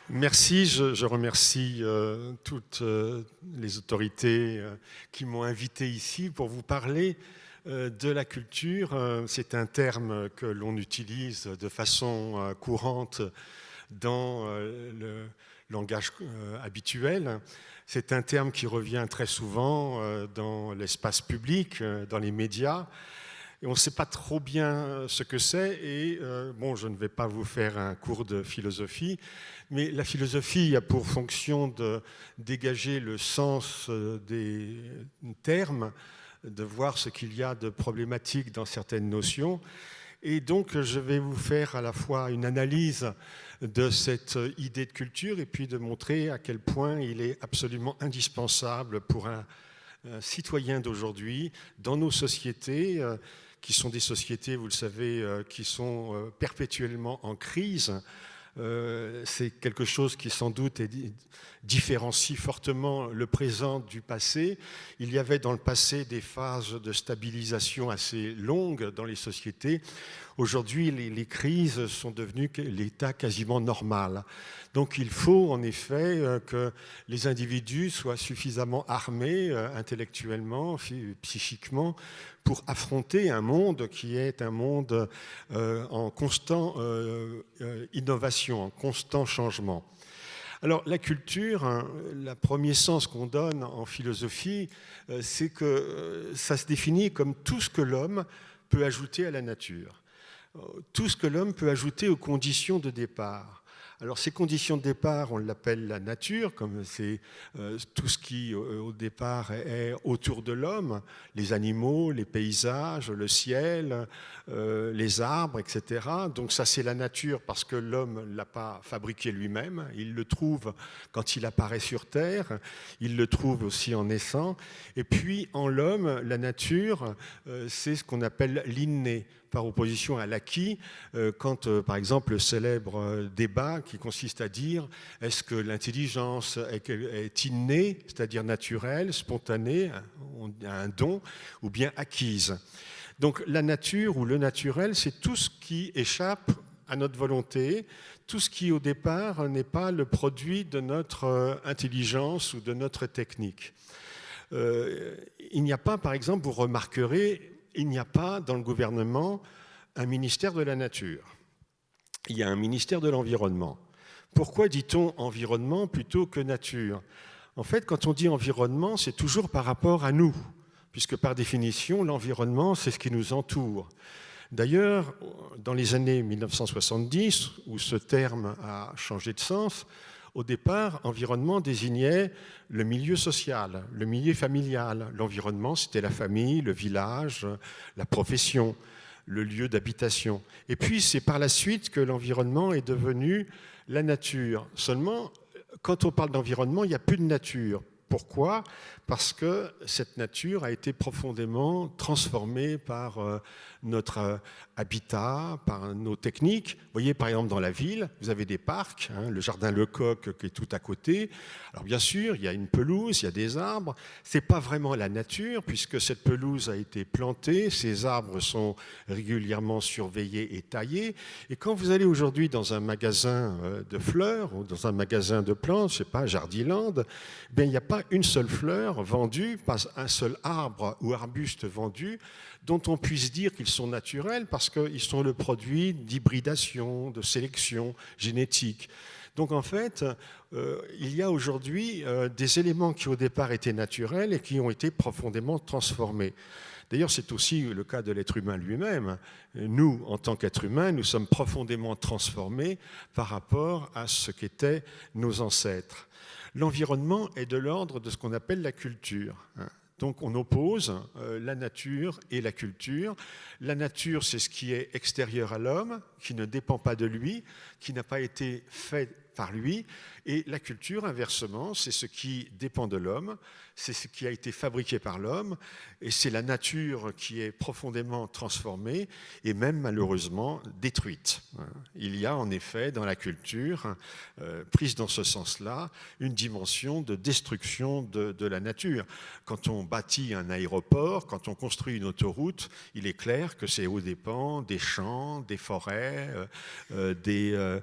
Merci, je remercie toutes les autorités qui m'ont invité ici pour vous parler de la culture. C'est un terme que l'on utilise de façon courante dans le langage habituel. C'est un terme qui revient très souvent dans l'espace public, dans les médias. Et on ne sait pas trop bien ce que c'est. Et bon, je ne vais pas vous faire un cours de philosophie, mais la philosophie a pour fonction de dégager le sens des termes, de voir ce qu'il y a de problématique dans certaines notions. Et donc, je vais vous faire à la fois une analyse de cette idée de culture et puis de montrer à quel point il est absolument indispensable pour un citoyen d'aujourd'hui, dans nos sociétés, qui sont des sociétés, vous le savez, qui sont perpétuellement en crise. C'est quelque chose qui sans doute différencie fortement le présent du passé. Il y avait dans le passé des phases de stabilisation assez longues dans les sociétés. Aujourd'hui, les crises sont devenues l'état quasiment normal. Donc il faut en effet que les individus soient suffisamment armés intellectuellement, psychiquement, pour affronter un monde qui est un monde en constante innovation, en constant changement. Alors la culture, hein, le premier sens qu'on donne en philosophie, c'est que ça se définit comme tout ce que l'homme peut ajouter à la nature, tout ce que l'homme peut ajouter aux conditions de départ. Alors ces conditions de départ, on l'appelle la nature, comme c'est tout ce qui au départ est autour de l'homme, les animaux, les paysages, le ciel, les arbres, etc. Donc ça c'est la nature parce que l'homme ne l'a pas fabriqué lui-même, il le trouve quand il apparaît sur Terre, il le trouve aussi en naissant. Et puis en l'homme, la nature, c'est ce qu'on appelle l'inné, par opposition à l'acquis, quand, par exemple, le célèbre débat qui consiste à dire est-ce que l'intelligence est innée, c'est-à-dire naturelle, spontanée, un don, ou bien acquise. Donc la nature ou le naturel, c'est tout ce qui échappe à notre volonté, tout ce qui au départ n'est pas le produit de notre intelligence ou de notre technique. Il n'y a pas, par exemple, vous remarquerez, il n'y a pas dans le gouvernement un ministère de la nature. Il y a un ministère de l'environnement. Pourquoi dit-on environnement plutôt que nature? En fait, quand on dit environnement, c'est toujours par rapport à nous, puisque par définition, l'environnement, c'est ce qui nous entoure. D'ailleurs, dans les années 1970, où ce terme a changé de sens, au départ, environnement désignait le milieu social, le milieu familial. L'environnement, c'était la famille, le village, la profession, le lieu d'habitation. Et puis, c'est par la suite que l'environnement est devenu la nature. Seulement, quand on parle d'environnement, il n'y a plus de nature. Pourquoi? Parce que cette nature a été profondément transformée par notre habitat, par nos techniques. Vous voyez, par exemple, dans la ville, vous avez des parcs, hein, le jardin Lecoq qui est tout à côté. Alors bien sûr, il y a une pelouse, il y a des arbres. Ce n'est pas vraiment la nature, puisque cette pelouse a été plantée, ces arbres sont régulièrement surveillés et taillés. Et quand vous allez aujourd'hui dans un magasin de fleurs ou dans un magasin de plantes, je ne sais pas, Jardiland, ben, il n'y a pas une seule fleur vendue, pas un seul arbre ou arbuste vendu, dont on puisse dire qu'ils sont naturels parce qu'ils sont le produit d'hybridation, de sélection génétique. Donc en fait, il y a aujourd'hui des éléments qui au départ étaient naturels et qui ont été profondément transformés. D'ailleurs, c'est aussi le cas de l'être humain lui-même. Nous, en tant qu'êtres humains, nous sommes profondément transformés par rapport à ce qu'étaient nos ancêtres. L'environnement est de l'ordre de ce qu'on appelle la culture. Donc on oppose la nature et la culture. La nature, c'est ce qui est extérieur à l'homme, qui ne dépend pas de lui, qui n'a pas été fait par lui. Et la culture, inversement, c'est ce qui dépend de l'homme, c'est ce qui a été fabriqué par l'homme, et c'est la nature qui est profondément transformée et même malheureusement détruite. Il y a en effet dans la culture, prise dans ce sens-là, une dimension de destruction de la nature. Quand on bâtit un aéroport, quand on construit une autoroute, il est clair que c'est aux dépens des champs, des forêts, des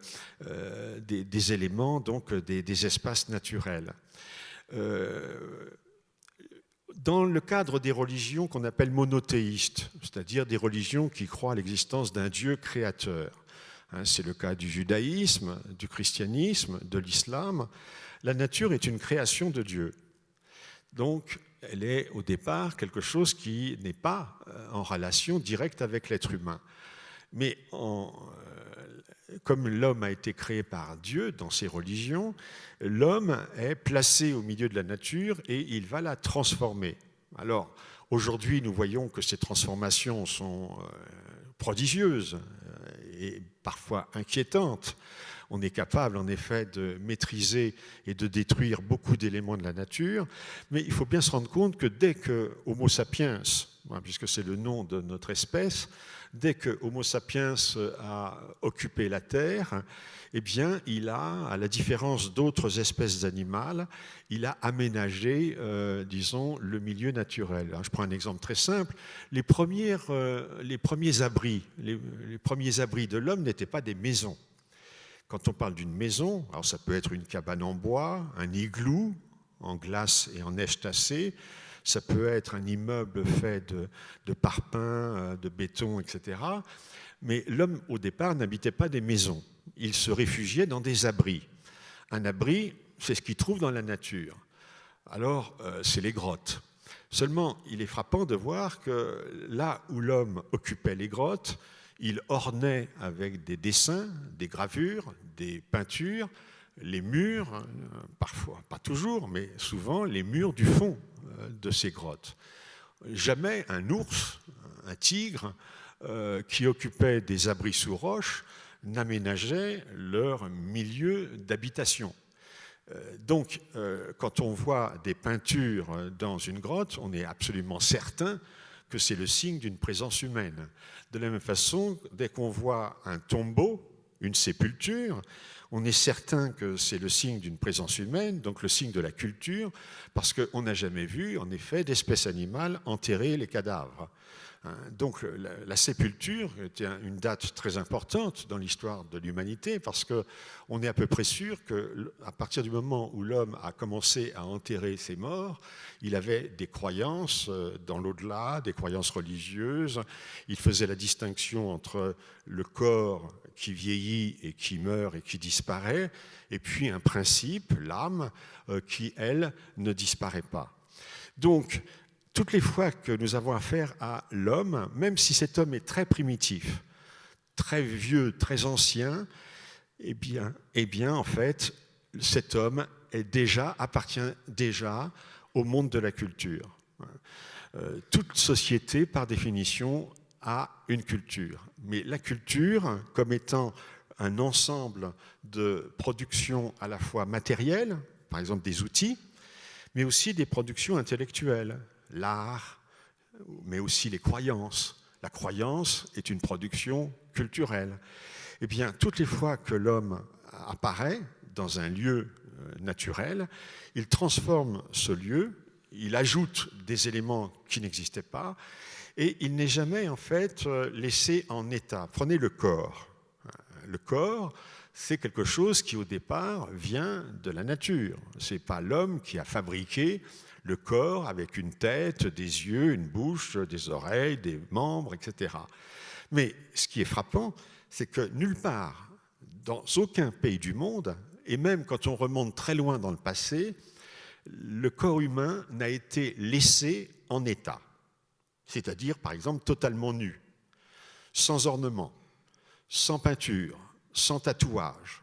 éléments, donc des espaces naturels. Dans le cadre des religions qu'on appelle monothéistes, c'est-à-dire des religions qui croient à l'existence d'un Dieu créateur, c'est le cas du judaïsme, du christianisme, de l'islam, la nature est une création de Dieu. Donc, elle est au départ quelque chose qui n'est pas en relation directe avec l'être humain. Mais comme l'homme a été créé par Dieu dans ses religions, l'homme est placé au milieu de la nature et il va la transformer. Alors, aujourd'hui, nous voyons que ces transformations sont prodigieuses et parfois inquiétantes. On est capable, en effet, de maîtriser et de détruire beaucoup d'éléments de la nature, mais il faut bien se rendre compte que dès que Homo sapiens, puisque c'est le nom de notre espèce, dès que Homo sapiens a occupé la Terre, eh bien, il a, à la différence d'autres espèces animales, il a aménagé, disons, le milieu naturel. Alors, je prends un exemple très simple. Les premiers abris de l'homme n'étaient pas des maisons. Quand on parle d'une maison, alors ça peut être une cabane en bois, un igloo en glace et en neige tassée, ça peut être un immeuble fait de parpaing, de béton, etc. Mais l'homme, au départ, n'habitait pas des maisons. Il se réfugiait dans des abris. Un abri, c'est ce qu'il trouve dans la nature. Alors, c'est les grottes. Seulement, il est frappant de voir que là où l'homme occupait les grottes, il ornait avec des dessins, des gravures, des peintures, les murs, parfois, pas toujours, mais souvent les murs du fond de ces grottes. Jamais un ours, un tigre, qui occupait des abris sous roche, n'aménageait leur milieu d'habitation. Donc, quand on voit des peintures dans une grotte, on est absolument certain que c'est le signe d'une présence humaine. De la même façon, dès qu'on voit un tombeau, une sépulture, on est certain que c'est le signe d'une présence humaine, donc le signe de la culture, parce qu'on n'a jamais vu, en effet, d'espèce animale enterrer les cadavres. Donc la sépulture était une date très importante dans l'histoire de l'humanité, parce qu'on est à peu près sûr qu'à partir du moment où l'homme a commencé à enterrer ses morts, il avait des croyances dans l'au-delà, des croyances religieuses. Il faisait la distinction entre le corps qui vieillit et qui meurt et qui disparaît, et puis un principe, l'âme, qui, elle, ne disparaît pas. Donc, toutes les fois que nous avons affaire à l'homme, même si cet homme est très primitif, très vieux, très ancien, eh bien, en fait, cet homme appartient déjà au monde de la culture. Toute société, par définition, a une culture. Mais la culture, comme étant un ensemble de productions à la fois matérielles, par exemple des outils, mais aussi des productions intellectuelles, l'art, mais aussi les croyances. La croyance est une production culturelle. Eh bien, toutes les fois que l'homme apparaît dans un lieu naturel, il transforme ce lieu, il ajoute des éléments qui n'existaient pas, et il n'est jamais, en fait, laissé en état. Prenez le corps. Le corps, c'est quelque chose qui, au départ, vient de la nature. Ce n'est pas l'homme qui a fabriqué le corps avec une tête, des yeux, une bouche, des oreilles, des membres, etc. Mais ce qui est frappant, c'est que nulle part, dans aucun pays du monde, et même quand on remonte très loin dans le passé, le corps humain n'a été laissé en état. C'est-à-dire, par exemple, totalement nu, sans ornement, sans peinture, sans tatouage,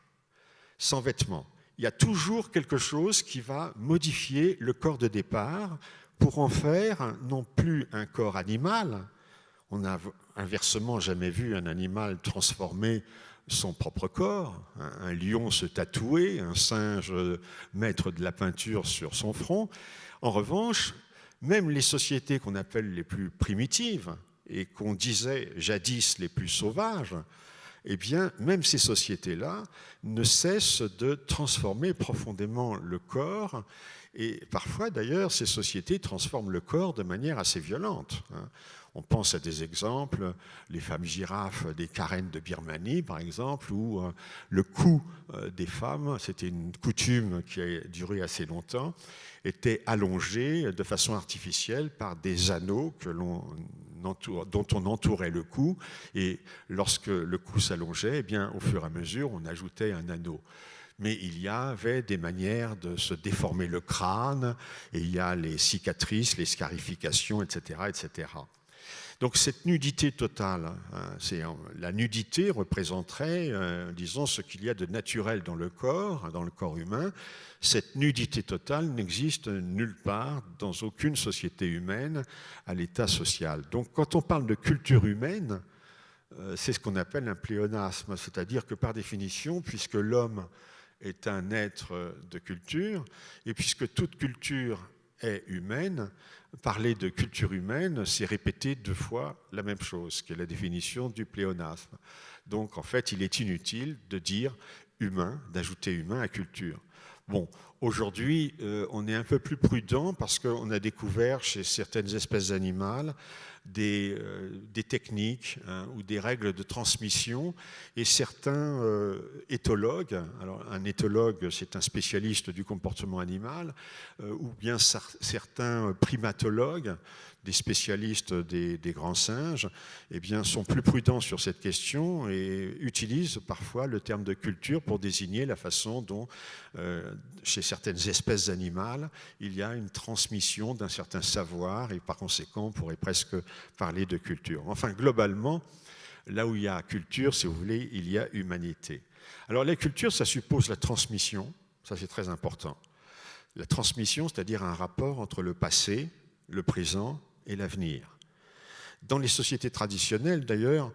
sans vêtements. Il y a toujours quelque chose qui va modifier le corps de départ pour en faire non plus un corps animal, On n'a inversement jamais vu un animal transformer son propre corps, un lion se tatouer, un singe mettre de la peinture sur son front. En revanche, même les sociétés qu'on appelle les plus primitives et qu'on disait jadis les plus sauvages, eh bien, même ces sociétés-là ne cessent de transformer profondément le corps. Et parfois, d'ailleurs, ces sociétés transforment le corps de manière assez violente. On pense à des exemples, les femmes girafes des Karen de Birmanie, par exemple, où le cou des femmes, c'était une coutume qui a duré assez longtemps, était allongé de façon artificielle par des anneaux dont on entourait le cou. Et lorsque le cou s'allongeait, eh bien, au fur et à mesure, on ajoutait un anneau. Mais il y avait des manières de se déformer le crâne, et il y a les cicatrices, les scarifications, etc., etc. Donc cette nudité totale, la nudité représenterait, disons, ce qu'il y a de naturel dans le corps humain. Cette nudité totale n'existe nulle part, dans aucune société humaine, à l'état social. Donc quand on parle de culture humaine, c'est ce qu'on appelle un pléonasme, c'est-à-dire que par définition, puisque l'homme est un être de culture, et puisque toute culture est humaine, parler de culture humaine, c'est répéter deux fois la même chose, qui est la définition du pléonasme. Donc, en fait, il est inutile de dire humain, d'ajouter humain à culture. Bon, aujourd'hui, on est un peu plus prudent parce qu'on a découvert chez certaines espèces animales des techniques ou des règles de transmission, et certains éthologues, alors un éthologue c'est un spécialiste du comportement animal, ou bien certains primatologues, des spécialistes des grands singes, eh bien, sont plus prudents sur cette question et utilisent parfois le terme de culture pour désigner la façon dont, chez certaines espèces animales, il y a une transmission d'un certain savoir, et par conséquent, on pourrait presque parler de culture. Enfin, globalement, là où il y a culture, si vous voulez, il y a humanité. Alors, la culture, ça suppose la transmission, ça c'est très important. La transmission, c'est-à-dire un rapport entre le passé, le présent et l'avenir. Dans les sociétés traditionnelles, d'ailleurs,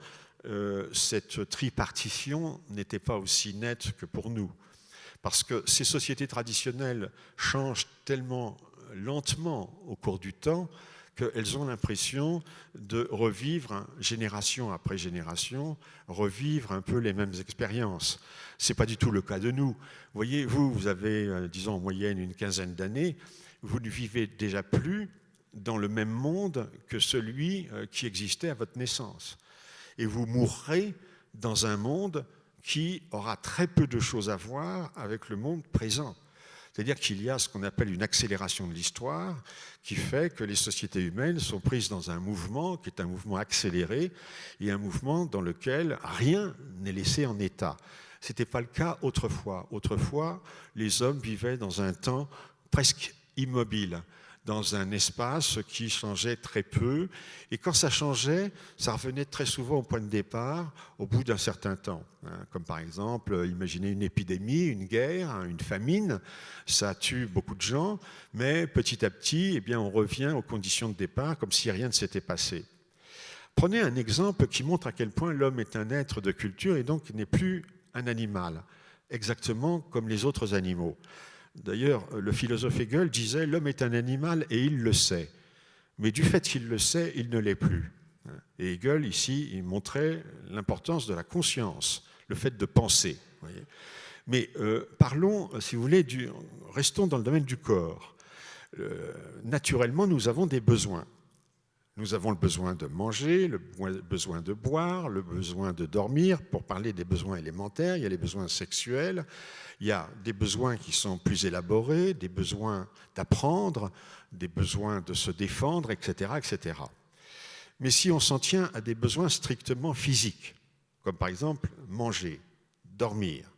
cette tripartition n'était pas aussi nette que pour nous, parce que ces sociétés traditionnelles changent tellement lentement au cours du temps qu'elles ont l'impression de revivre, génération après génération, revivre un peu les mêmes expériences. Ce n'est pas du tout le cas de nous. Vous voyez, vous avez, disons, en moyenne une quinzaine d'années, vous ne vivez déjà plus dans le même monde que celui qui existait à votre naissance. Et vous mourrez dans un monde qui aura très peu de choses à voir avec le monde présent. C'est-à-dire qu'il y a ce qu'on appelle une accélération de l'histoire qui fait que les sociétés humaines sont prises dans un mouvement qui est un mouvement accéléré et un mouvement dans lequel rien n'est laissé en état. Ce n'était pas le cas autrefois. Autrefois, les hommes vivaient dans un temps presque immobile, dans un espace qui changeait très peu. Et quand ça changeait, ça revenait très souvent au point de départ au bout d'un certain temps. Comme par exemple, imaginez une épidémie, une guerre, une famine, ça tue beaucoup de gens, mais petit à petit, eh bien, on revient aux conditions de départ comme si rien ne s'était passé. Prenez un exemple qui montre à quel point l'homme est un être de culture et donc n'est plus un animal, exactement comme les autres animaux. D'ailleurs, le philosophe Hegel disait « l'homme est un animal et il le sait ». Mais du fait qu'il le sait, il ne l'est plus. Et Hegel, ici, il montrait l'importance de la conscience, le fait de penser. Voyez. Mais parlons, si vous voulez, restons dans le domaine du corps. Naturellement, nous avons des besoins. Nous avons le besoin de manger, le besoin de boire, le besoin de dormir. Pour parler des besoins élémentaires, il y a les besoins sexuels, il y a des besoins qui sont plus élaborés, des besoins d'apprendre, des besoins de se défendre, etc., etc. Mais si on s'en tient à des besoins strictement physiques, comme par exemple manger, dormir,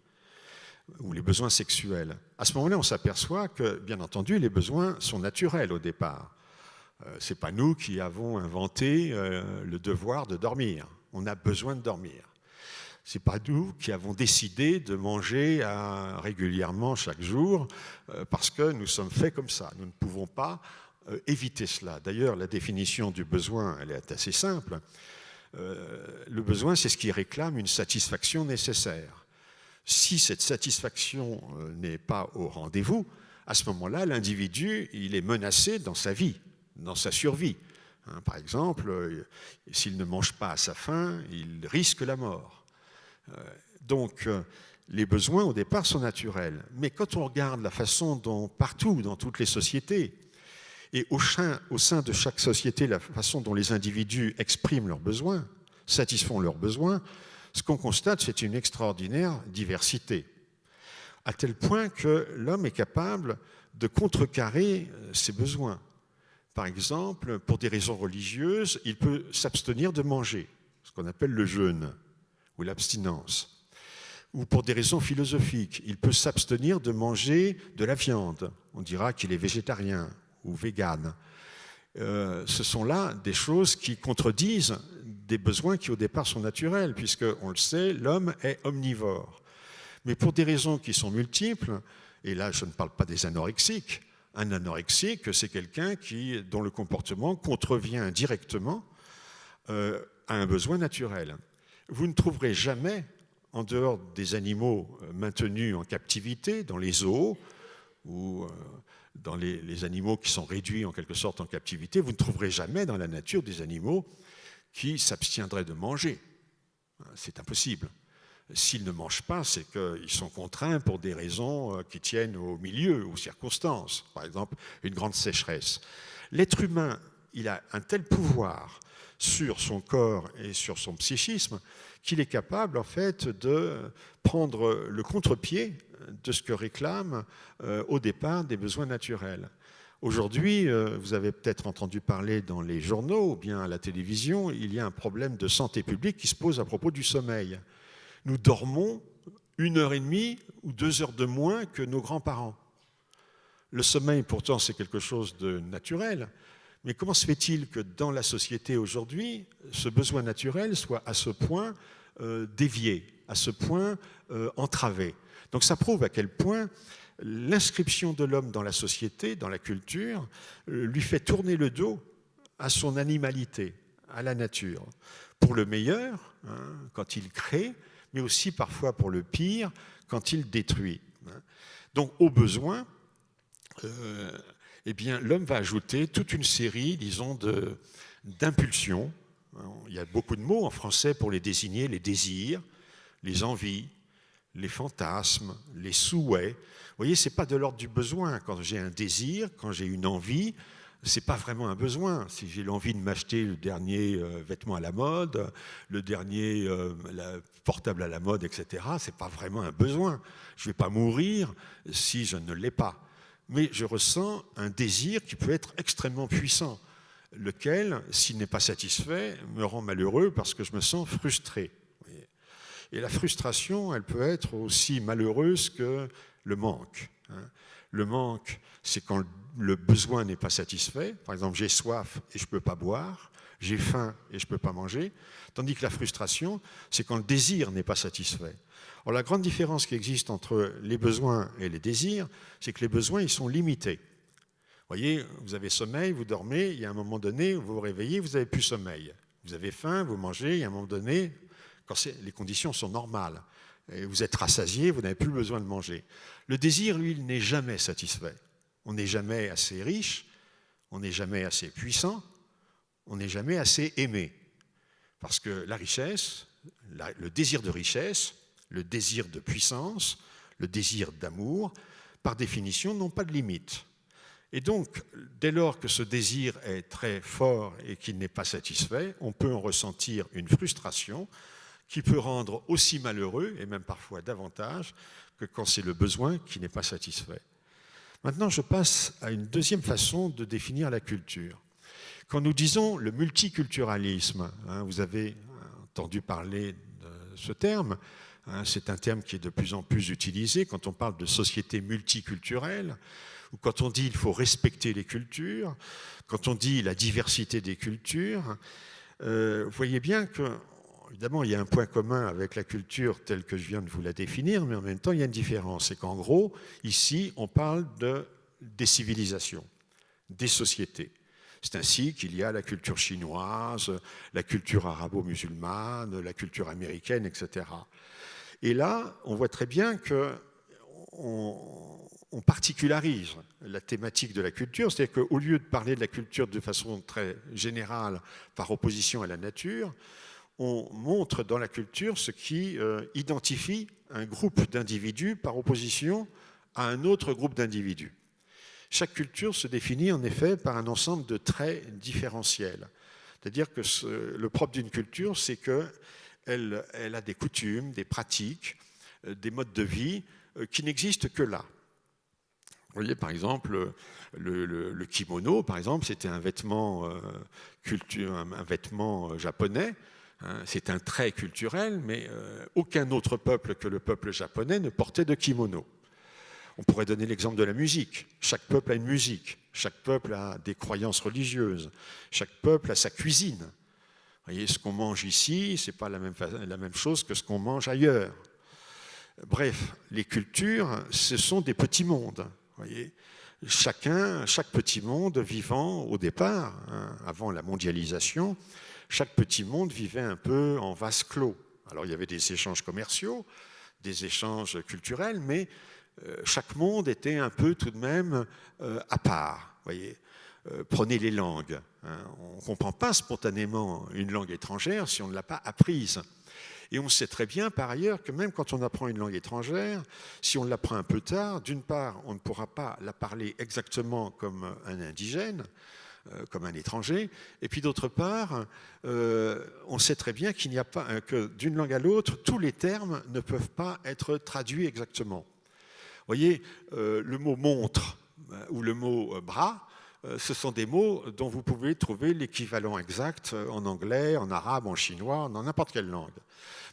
ou les besoins sexuels, à ce moment-là, on s'aperçoit que, bien entendu, les besoins sont naturels au départ. Ce n'est pas nous qui avons inventé le devoir de dormir. On a besoin de dormir. Ce n'est pas nous qui avons décidé de manger régulièrement chaque jour parce que nous sommes faits comme ça. Nous ne pouvons pas éviter cela. D'ailleurs, la définition du besoin, elle est assez simple. Le besoin, c'est ce qui réclame une satisfaction nécessaire. Si cette satisfaction n'est pas au rendez-vous, à ce moment-là, l'individu, il est menacé dans sa vie, dans sa survie. Par exemple, s'il ne mange pas à sa faim, il risque la mort. Donc, les besoins, au départ, sont naturels. Mais quand on regarde la façon dont, partout, dans toutes les sociétés, et au sein de chaque société, la façon dont les individus expriment leurs besoins, satisfont leurs besoins, ce qu'on constate, c'est une extraordinaire diversité, à tel point que l'homme est capable de contrecarrer ses besoins. Par exemple, pour des raisons religieuses, il peut s'abstenir de manger, ce qu'on appelle le jeûne ou l'abstinence. Ou pour des raisons philosophiques, il peut s'abstenir de manger de la viande. On dira qu'il est végétarien ou végane. Ce sont là des choses qui contredisent des besoins qui au départ sont naturels, puisque, on le sait, l'homme est omnivore. Mais pour des raisons qui sont multiples, et là je ne parle pas des anorexiques, un anorexique, c'est quelqu'un dont le comportement contrevient directement à un besoin naturel. Vous ne trouverez jamais, en dehors des animaux maintenus en captivité, dans les zoos, ou dans les animaux qui sont réduits en quelque sorte en captivité, vous ne trouverez jamais dans la nature des animaux qui s'abstiendraient de manger. C'est impossible. S'ils ne mangent pas, c'est qu'ils sont contraints pour des raisons qui tiennent au milieu, aux circonstances. Par exemple, une grande sécheresse. L'être humain, il a un tel pouvoir sur son corps et sur son psychisme qu'il est capable, en fait, de prendre le contre-pied de ce que réclament au départ des besoins naturels. Aujourd'hui, vous avez peut-être entendu parler dans les journaux ou bien à la télévision, il y a un problème de santé publique qui se pose à propos du sommeil. Nous dormons 1h30 ou 2 heures de moins que nos grands-parents. Le sommeil, pourtant, c'est quelque chose de naturel. Mais comment se fait-il que dans la société aujourd'hui, ce besoin naturel soit à ce point dévié, à ce point entravé? Donc ça prouve à quel point l'inscription de l'homme dans la société, dans la culture, lui fait tourner le dos à son animalité, à la nature. Pour le meilleur, quand il crée, mais aussi parfois pour le pire, quand il détruit. Donc au besoin, eh bien, l'homme va ajouter toute une série, disons, d'impulsions. Il y a beaucoup de mots en français pour les désigner, les désirs, les envies, les fantasmes, les souhaits. Vous voyez, ce n'est pas de l'ordre du besoin. Quand j'ai un désir, quand j'ai une envie, ce n'est pas vraiment un besoin. Si j'ai l'envie de m'acheter le dernier vêtement à la mode, le dernier portable à la mode, etc., ce n'est pas vraiment un besoin. Je ne vais pas mourir si je ne l'ai pas. Mais je ressens un désir qui peut être extrêmement puissant, lequel, s'il n'est pas satisfait, me rend malheureux parce que je me sens frustré. Et la frustration, elle peut être aussi malheureuse que le manque. Le manque, c'est quand le besoin n'est pas satisfait. Par exemple, j'ai soif et je ne peux pas boire, j'ai faim et je ne peux pas manger. Tandis que la frustration, c'est quand le désir n'est pas satisfait. Alors, la grande différence qui existe entre les besoins et les désirs, c'est que les besoins, ils sont limités. Vous voyez, vous avez sommeil, vous dormez, il y a un moment donné, vous vous réveillez, vous n'avez plus sommeil. Vous avez faim, vous mangez, il y a un moment donné, quand les conditions sont normales, et vous êtes rassasié, vous n'avez plus besoin de manger. Le désir, lui, il n'est jamais satisfait. On n'est jamais assez riche, on n'est jamais assez puissant, on n'est jamais assez aimé. Parce que la richesse, le désir de richesse, le désir de puissance, le désir d'amour, par définition, n'ont pas de limite. Et donc, dès lors que ce désir est très fort et qu'il n'est pas satisfait, on peut en ressentir une frustration qui peut rendre aussi malheureux, et même parfois davantage, que quand c'est le besoin qui n'est pas satisfait. Maintenant, je passe à une deuxième façon de définir la culture. Quand nous disons le multiculturalisme, vous avez entendu parler de ce terme, c'est un terme qui est de plus en plus utilisé quand on parle de société multiculturelle, ou quand on dit qu'il faut respecter les cultures, quand on dit la diversité des cultures. Vous voyez bien que, évidemment, il y a un point commun avec la culture telle que je viens de vous la définir, mais en même temps, il y a une différence. C'est qu'en gros, ici, on parle des civilisations. des sociétés. C'est ainsi qu'il y a la culture chinoise, la culture arabo-musulmane, la culture américaine, etc. Et là, on voit très bien qu'on particularise la thématique de la culture, c'est-à-dire qu'au lieu de parler de la culture de façon très générale par opposition à la nature, on montre dans la culture ce qui identifie un groupe d'individus par opposition à un autre groupe d'individus. Chaque culture se définit en effet par un ensemble de traits différentiels. C'est-à-dire que le propre d'une culture, c'est qu'elle a des coutumes, des pratiques, des modes de vie qui n'existent que là. Vous voyez, par exemple, le kimono, par exemple, c'était un vêtement, un vêtement japonais. C'est un trait culturel, mais aucun autre peuple que le peuple japonais ne portait de kimono. On pourrait donner l'exemple de la musique. Chaque peuple a une musique, chaque peuple a des croyances religieuses, chaque peuple a sa cuisine. Vous voyez, ce qu'on mange ici, ce n'est pas la même chose que ce qu'on mange ailleurs. Bref, les cultures, ce sont des petits mondes. Vous voyez, chaque petit monde vivant au départ, avant la mondialisation, chaque petit monde vivait un peu en vase clos. Alors il y avait des échanges commerciaux, des échanges culturels, mais chaque monde était un peu tout de même à part. Voyez. Prenez les langues. On ne comprend pas spontanément une langue étrangère si on ne l'a pas apprise. Et on sait très bien par ailleurs que même quand on apprend une langue étrangère, si on l'apprend un peu tard, d'une part, on ne pourra pas la parler exactement comme un indigène, comme un étranger, et puis d'autre part, on sait très bien qu'il n'y a pas que d'une langue à l'autre, tous les termes ne peuvent pas être traduits exactement. Vous voyez, le mot montre ou le mot bras, ce sont des mots dont vous pouvez trouver l'équivalent exact en anglais, en arabe, en chinois, dans n'importe quelle langue.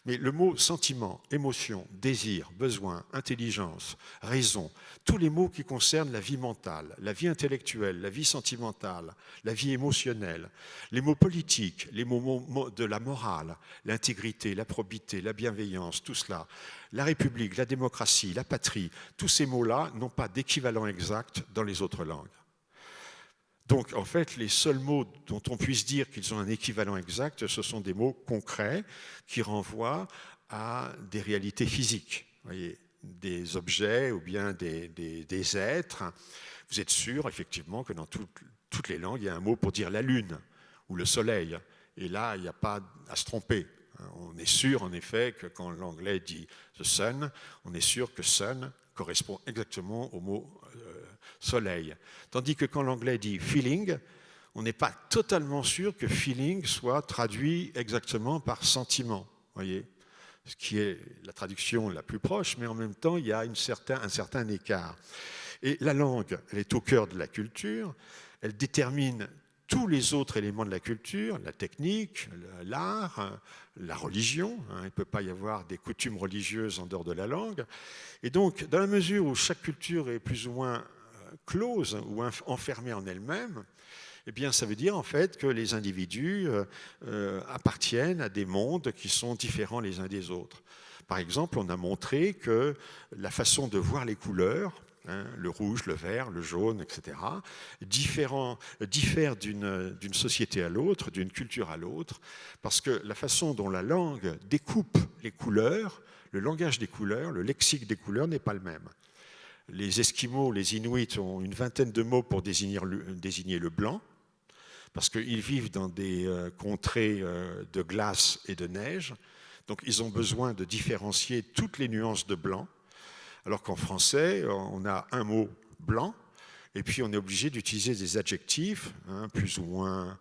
Mais le mot sentiment, émotion, désir, besoin, intelligence, raison, tous les mots qui concernent la vie mentale, la vie intellectuelle, la vie sentimentale, la vie émotionnelle, les mots politiques, les mots de la morale, l'intégrité, la probité, la bienveillance, tout cela, la République, la démocratie, la patrie, tous ces mots-là n'ont pas d'équivalent exact dans les autres langues. Donc, en fait, les seuls mots dont on puisse dire qu'ils ont un équivalent exact, ce sont des mots concrets qui renvoient à des réalités physiques, vous voyez, des objets ou bien des êtres. Vous êtes sûr, effectivement, que dans toutes les langues, il y a un mot pour dire la lune ou le soleil. Et là, il n'y a pas à se tromper. On est sûr, en effet, que quand l'anglais dit « the sun », on est sûr que « sun » correspond exactement au mot soleil. Tandis que quand l'anglais dit feeling, on n'est pas totalement sûr que feeling soit traduit exactement par sentiment. Voyez, ce qui est la traduction la plus proche, mais en même temps, il y a un certain écart. Et la langue, elle est au cœur de la culture, elle détermine tous les autres éléments de la culture, la technique, l'art, la religion. Il ne peut pas y avoir des coutumes religieuses en dehors de la langue. Et donc, dans la mesure où chaque culture est plus ou moins close ou enfermée en elle-même, eh bien, ça veut dire en fait que les individus appartiennent à des mondes qui sont différents les uns des autres. Par exemple, on a montré que la façon de voir les couleurs, le rouge, le vert, le jaune, etc., diffère d'une société à l'autre, d'une culture à l'autre, parce que la façon dont la langue découpe les couleurs, le langage des couleurs, le lexique des couleurs n'est pas le même. Les Esquimaux, les Inuits ont une vingtaine de mots pour désigner le blanc, parce qu'ils vivent dans des contrées de glace et de neige, donc ils ont besoin de différencier toutes les nuances de blanc, alors qu'en français, on a un mot blanc, et puis on est obligé d'utiliser des adjectifs, plus ou moins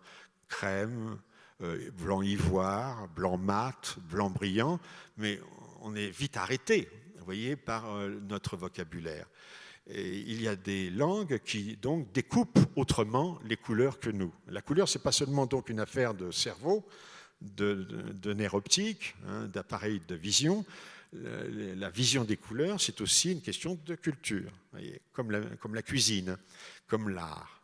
crème, blanc ivoire, blanc mat, blanc brillant, mais on est vite arrêté, vous voyez, par notre vocabulaire. Et il y a des langues qui donc découpent autrement les couleurs que nous. La couleur, ce n'est pas seulement donc une affaire de cerveau, de nerfs optiques, d'appareils de vision. La vision des couleurs, c'est aussi une question de culture, voyez, comme la cuisine, comme l'art.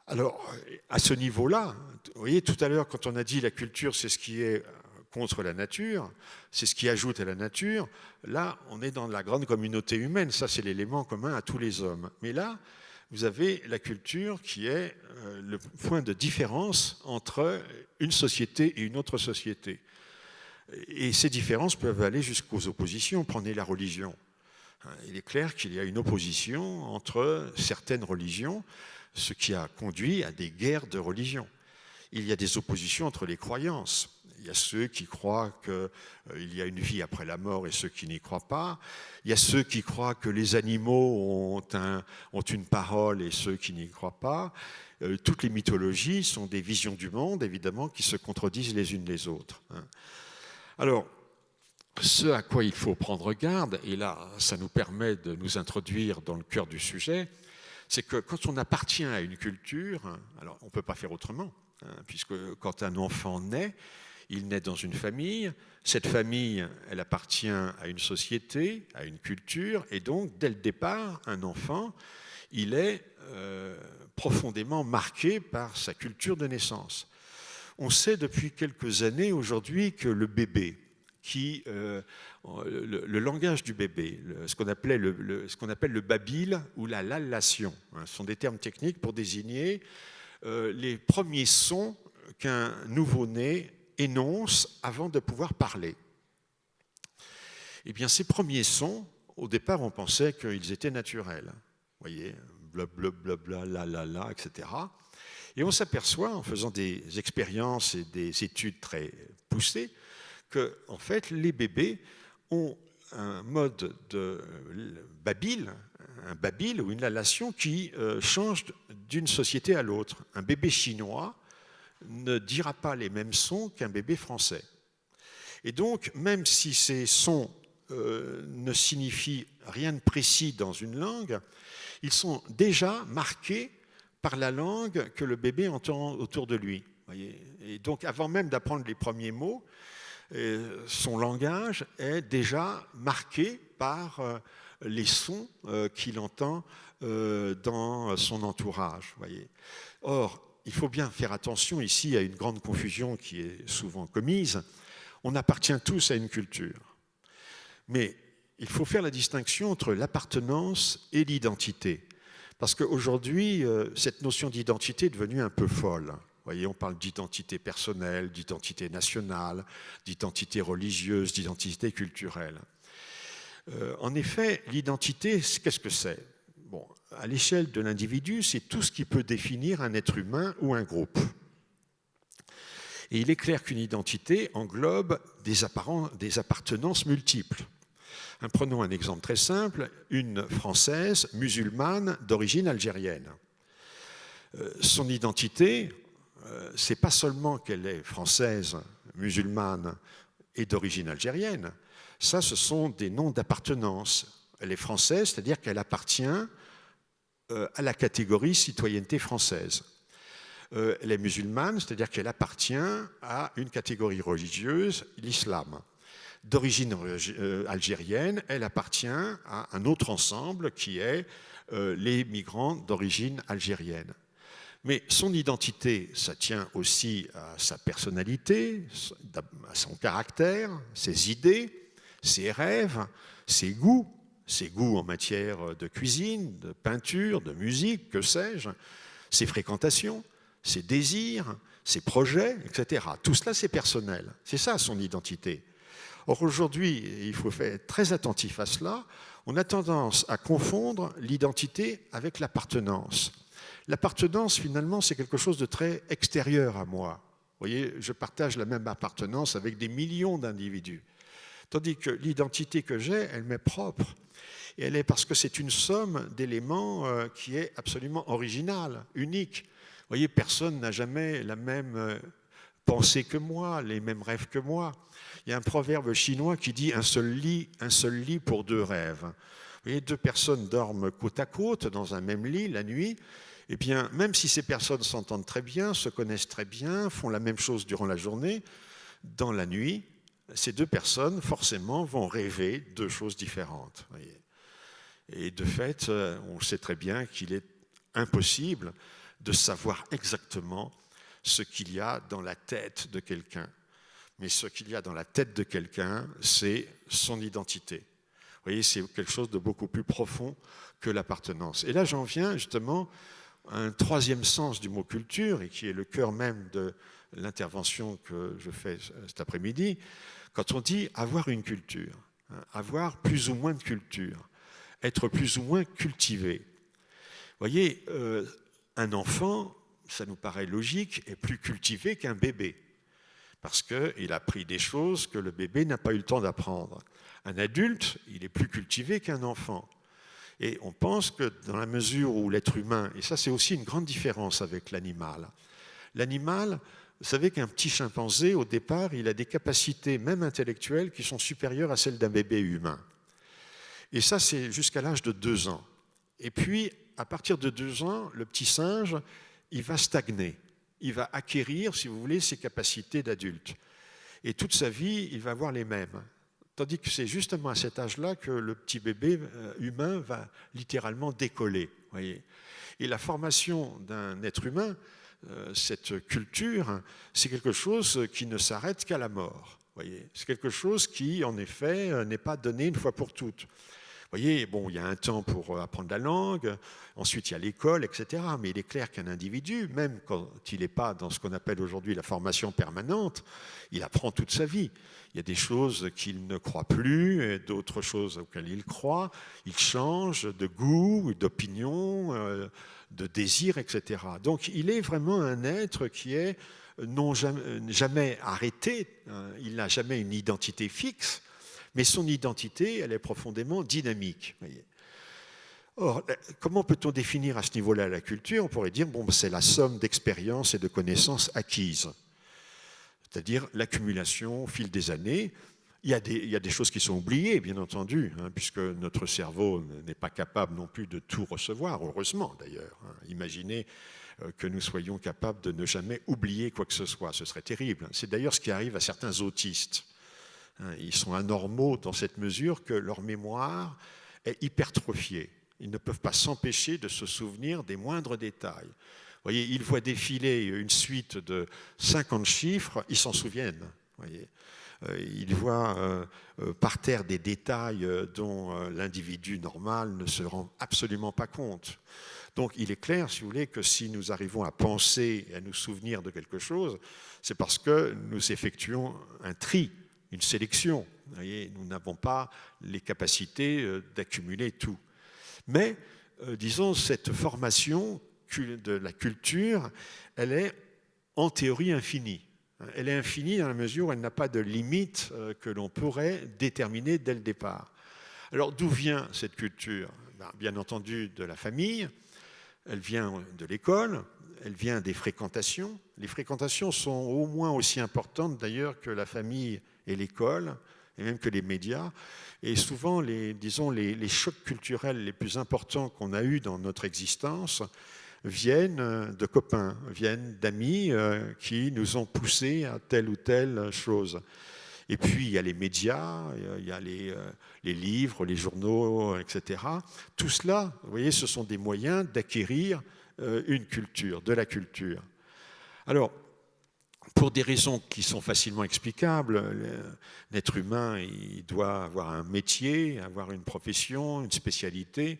Alors, à ce niveau-là, vous voyez, tout à l'heure, quand on a dit la culture, c'est ce qui est contre la nature, c'est ce qui ajoute à la nature, là, on est dans la grande communauté humaine, ça c'est l'élément commun à tous les hommes. Mais là, vous avez la culture qui est le point de différence entre une société et une autre société. Et ces différences peuvent aller jusqu'aux oppositions. Prenez la religion. Il est clair qu'il y a une opposition entre certaines religions, ce qui a conduit à des guerres de religion. Il y a des oppositions entre les croyances. Il y a ceux qui croient qu'il y a une vie après la mort et ceux qui n'y croient pas. Il y a ceux qui croient que les animaux ont une parole et ceux qui n'y croient pas. Toutes les mythologies sont des visions du monde, évidemment, qui se contredisent les unes les autres. Alors, ce à quoi il faut prendre garde, et là, ça nous permet de nous introduire dans le cœur du sujet, c'est que quand on appartient à une culture, alors on ne peut pas faire autrement, puisque quand un enfant naît, il naît dans une famille, cette famille, elle appartient à une société, à une culture, et donc, dès le départ, un enfant, il est profondément marqué par sa culture de naissance. On sait depuis quelques années aujourd'hui que le bébé, le langage du bébé, ce qu'on appelle le babil ou la lallation, ce sont des termes techniques pour désigner les premiers sons qu'un nouveau-né énonce avant de pouvoir parler. Eh bien, ces premiers sons, au départ, on pensait qu'ils étaient naturels. Vous voyez, blablabla, la, etc. Et on s'aperçoit, en faisant des expériences et des études très poussées, que, en fait, les bébés ont un mode de babil, un babil ou une lallation qui change d'une société à l'autre. Un bébé chinois ne dira pas les mêmes sons qu'un bébé français. Et donc, même si ces sons ne signifient rien de précis dans une langue, ils sont déjà marqués par la langue que le bébé entend autour de lui. Voyez. Et donc, avant même d'apprendre les premiers mots, son langage est déjà marqué par les sons qu'il entend dans son entourage. Voyez. Or, il faut bien faire attention ici à une grande confusion qui est souvent commise. On appartient tous à une culture. Mais il faut faire la distinction entre l'appartenance et l'identité. Parce qu'aujourd'hui, cette notion d'identité est devenue un peu folle. Vous voyez, on parle d'identité personnelle, d'identité nationale, d'identité religieuse, d'identité culturelle. En effet, l'identité, qu'est-ce que c'est ? Bon, à l'échelle de l'individu, c'est tout ce qui peut définir un être humain ou un groupe. Et il est clair qu'une identité englobe des appartenances multiples. Prenons un exemple très simple, une Française musulmane d'origine algérienne. Son identité, c'est pas seulement qu'elle est française, musulmane et d'origine algérienne, ça, ce sont des noms d'appartenance. Elle est française, c'est-à-dire qu'elle appartient à la catégorie citoyenneté française. Elle est musulmane, c'est-à-dire qu'elle appartient à une catégorie religieuse, l'islam. D'origine algérienne, elle appartient à un autre ensemble qui est les migrants d'origine algérienne. Mais son identité, ça tient aussi à sa personnalité, à son caractère, ses idées, ses rêves, ses goûts en matière de cuisine, de peinture, de musique, que sais-je, ses fréquentations, ses désirs, ses projets, etc. Tout cela, c'est personnel. C'est ça, son identité. Or, aujourd'hui, il faut faire très attentif à cela, on a tendance à confondre l'identité avec l'appartenance. L'appartenance, finalement, c'est quelque chose de très extérieur à moi. Vous voyez, je partage la même appartenance avec des millions d'individus. Tandis que l'identité que j'ai, elle m'est propre. Et elle est parce que c'est une somme d'éléments qui est absolument originale, unique. Vous voyez, personne n'a jamais la même pensée que moi, les mêmes rêves que moi. Il y a un proverbe chinois qui dit un seul lit pour deux rêves. Vous voyez, deux personnes dorment côte à côte dans un même lit la nuit. Eh bien, même si ces personnes s'entendent très bien, se connaissent très bien, font la même chose durant la journée, dans la nuit, ces deux personnes, forcément, vont rêver deux choses différentes. Voyez. Et de fait, on sait très bien qu'il est impossible de savoir exactement ce qu'il y a dans la tête de quelqu'un. Mais ce qu'il y a dans la tête de quelqu'un, c'est son identité. Vous voyez, c'est quelque chose de beaucoup plus profond que l'appartenance. Et là, j'en viens justement à un troisième sens du mot culture, et qui est le cœur même de l'intervention que je fais cet après-midi, quand on dit avoir une culture, avoir plus ou moins de culture, être plus ou moins cultivé. Vous voyez, un enfant, ça nous paraît logique, est plus cultivé qu'un bébé, parce qu'il a appris des choses que le bébé n'a pas eu le temps d'apprendre. Un adulte, il est plus cultivé qu'un enfant. Et on pense que dans la mesure où l'être humain, et ça c'est aussi une grande différence avec l'animal, vous savez qu'un petit chimpanzé, au départ, il a des capacités même intellectuelles qui sont supérieures à celles d'un bébé humain. Et ça, c'est jusqu'à l'âge de 2 ans. Et puis, à partir de 2 ans, le petit singe, il va stagner. Il va acquérir, si vous voulez, ses capacités d'adulte. Et toute sa vie, il va avoir les mêmes. Tandis que c'est justement à cet âge-là que le petit bébé humain va littéralement décoller. Voyez. Et la formation d'un être humain, cette culture, c'est quelque chose qui ne s'arrête qu'à la mort. C'est quelque chose qui, en effet, n'est pas donné une fois pour toutes. Vous voyez, bon, il y a un temps pour apprendre la langue, ensuite il y a l'école, etc. Mais il est clair qu'un individu, même quand il n'est pas dans ce qu'on appelle aujourd'hui la formation permanente, il apprend toute sa vie. Il y a des choses qu'il ne croit plus, d'autres choses auxquelles il croit. Il change de goût, d'opinion, de désir, etc. Donc il est vraiment un être qui est non jamais arrêté, il n'a jamais une identité fixe, mais son identité, elle est profondément dynamique. Voyez. Or, comment peut-on définir à ce niveau-là la culture? On pourrait dire bon, c'est la somme d'expériences et de connaissances acquises, c'est-à-dire l'accumulation au fil des années. Il y a des choses qui sont oubliées, bien entendu, puisque notre cerveau n'est pas capable non plus de tout recevoir, heureusement d'ailleurs. Imaginez que nous soyons capables de ne jamais oublier quoi que ce soit, ce serait terrible. C'est d'ailleurs ce qui arrive à certains autistes. Ils sont anormaux dans cette mesure que leur mémoire est hypertrophiée. Ils ne peuvent pas s'empêcher de se souvenir des moindres détails. Vous voyez, ils voient défiler une suite de 50 chiffres, ils s'en souviennent. Voyez. Ils voient par terre des détails dont l'individu normal ne se rend absolument pas compte. Donc il est clair, si vous voulez, que si nous arrivons à penser et à nous souvenir de quelque chose, c'est parce que nous effectuons un tri, une sélection. Vous voyez, nous n'avons pas les capacités d'accumuler tout. Mais, disons, cette formation de la culture, elle est en théorie infinie. Elle est infinie dans la mesure où elle n'a pas de limite que l'on pourrait déterminer dès le départ. Alors, d'où vient cette culture? Bien entendu, de la famille, elle vient de l'école, elle vient des fréquentations. Les fréquentations sont au moins aussi importantes d'ailleurs que la famille et l'école, et même que les médias. Et souvent, les chocs culturels les plus importants qu'on a eus dans notre existence viennent de copains, viennent d'amis qui nous ont poussés à telle ou telle chose. Et puis, il y a les médias, il y a les livres, les journaux, etc. Tout cela, vous voyez, ce sont des moyens d'acquérir une culture, de la culture. Alors, pour des raisons qui sont facilement explicables, l'être humain, il doit avoir un métier, avoir une profession, une spécialité.